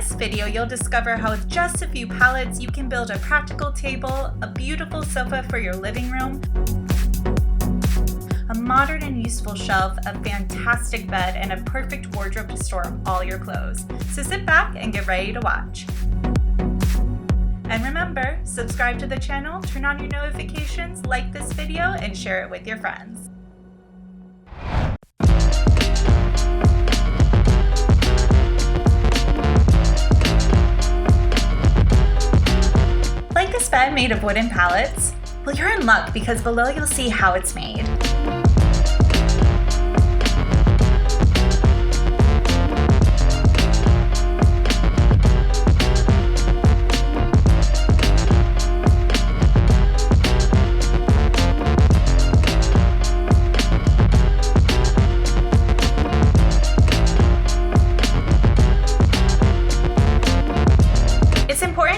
this video, you'll discover how with just a few pallets, you can build a practical table, a beautiful sofa for your living room, a modern and useful shelf, a fantastic bed, and a perfect wardrobe to store all your clothes. So sit back and get ready to watch. And remember, subscribe to the channel, turn on your notifications, like this video, and share it with your friends. Like this bed made of wooden pallets? Well, you're in luck because below you'll see how it's made.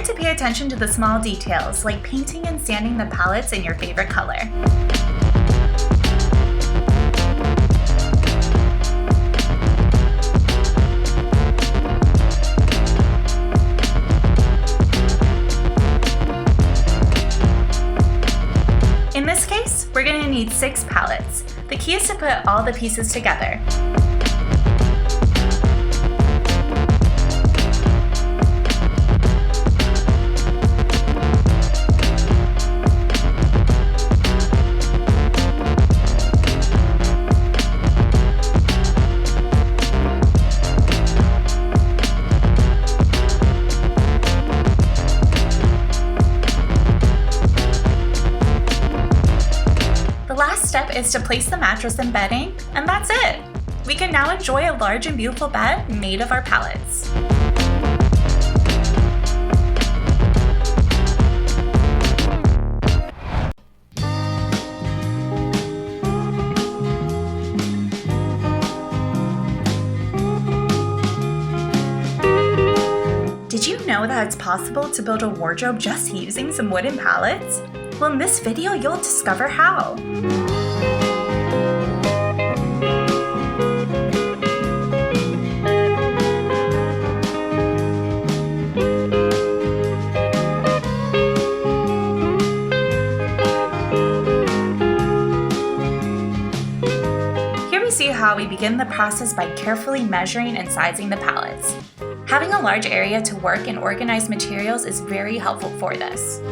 To pay attention to the small details, like painting and sanding the pallets in your favorite color. In this case, we're going to need 6 pallets. The key is to put all the pieces together. Step is to place the mattress and bedding, and that's it! We can now enjoy a large and beautiful bed made of our pallets. Did you know that it's possible to build a wardrobe just using some wooden pallets? Well, in this video, you'll discover how. Here we see how we begin the process by carefully measuring and sizing the pallets. Having a large area to work and organize materials is very helpful for this.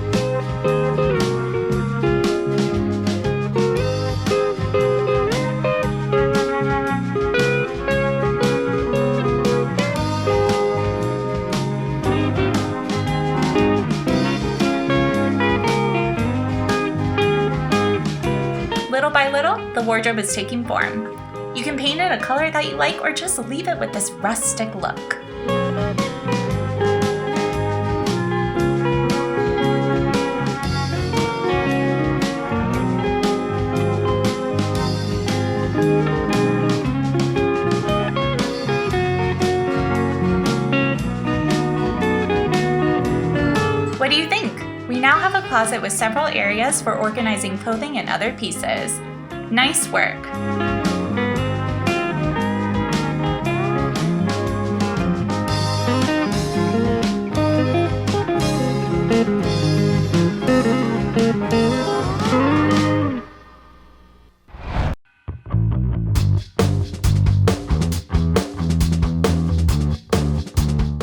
Little by little, the wardrobe is taking form. You can paint it a color that you like or just leave it with this rustic look. What do you think? We now have a closet with several areas for organizing clothing and other pieces. Nice work!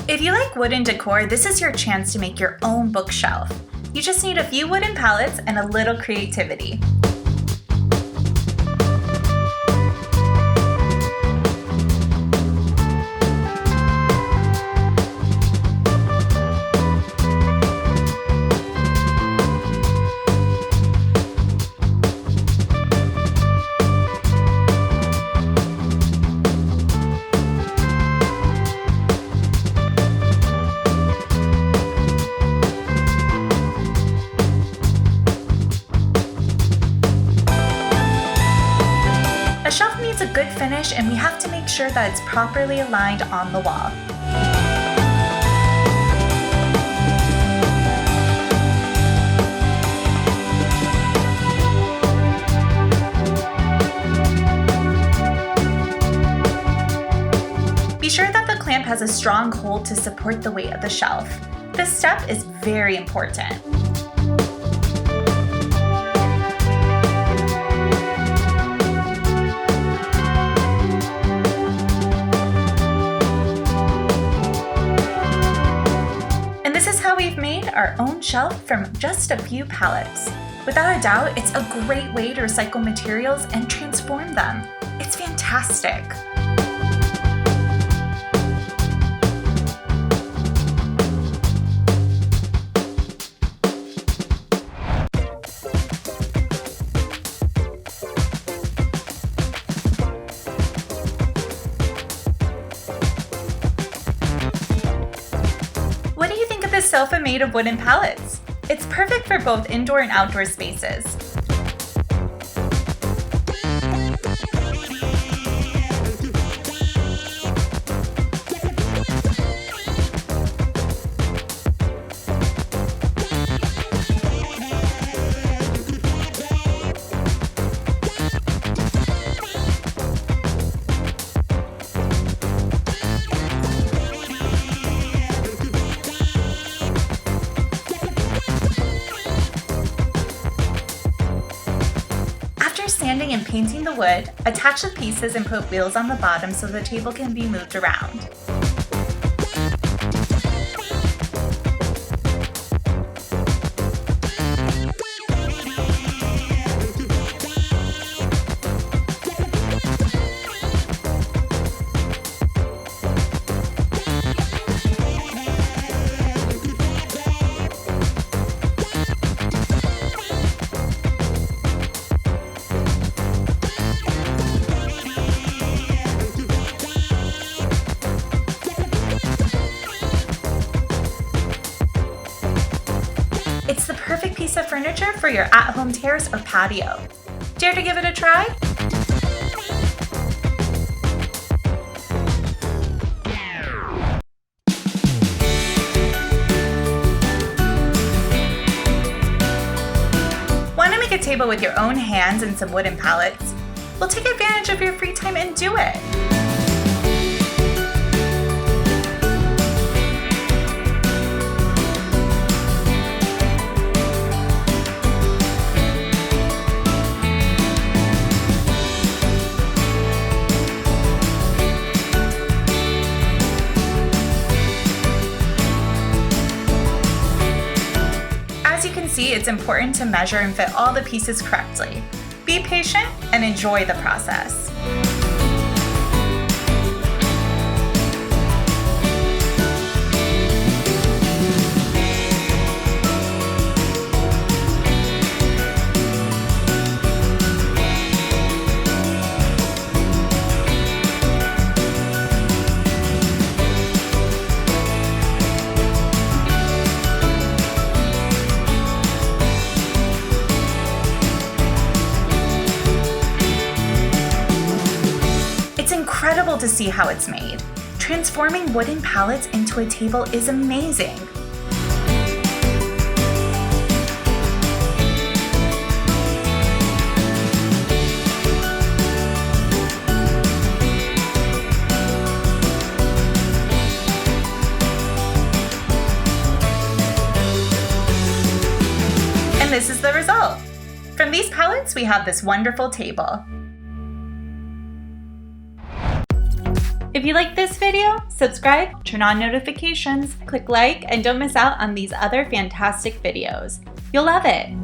If you like wooden decor, this is your chance to make your own bookshelf. You just need a few wooden pallets and a little creativity. A shelf needs a good finish, and we have to make sure that it's properly aligned on the wall. Be sure that the clamp has a strong hold to support the weight of the shelf. This step is very important. And this is how we've made our own shelf from just a few pallets. Without a doubt, it's a great way to recycle materials and transform them. It's fantastic. What do you think of this sofa made of wooden pallets? It's perfect for both indoor and outdoor spaces. Sanding and painting the wood, attach the pieces and put wheels on the bottom so the table can be moved around. It's the perfect piece of furniture for your at-home terrace or patio. Dare to give it a try? Want to make a table with your own hands and some wooden pallets? Well, take advantage of your free time and do it. As you can see, it's important to measure and fit all the pieces correctly. Be patient and enjoy the process. It's incredible to see how it's made. Transforming wooden pallets into a table is amazing. And this is the result. From these pallets, we have this wonderful table. If you like this video, subscribe, turn on notifications, click like, and don't miss out on these other fantastic videos. You'll love it!